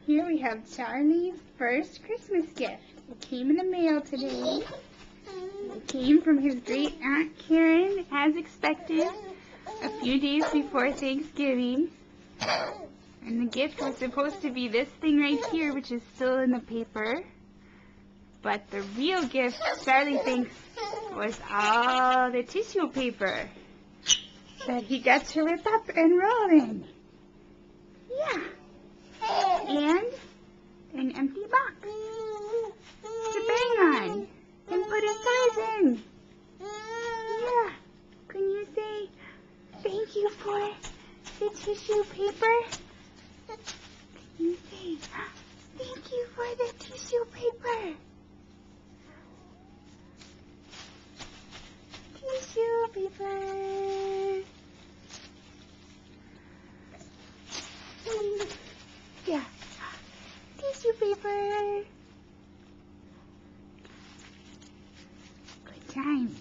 Here we have Charlie's first Christmas gift. It came in the mail today. It came from his great Aunt Karen, as expected, a few days before Thanksgiving. And the gift was supposed to be this thing right here, which is still in the paper. But the real gift, Charlie thinks, was all the tissue paper that he got to rip up and roll in. Yeah. And an empty box to bang on and put his toys in. Yeah. Can you say thank you for the tissue paper? Can you say thank you for the tissue paper? Tissue paper. Yeah. Tissue paper. Good times.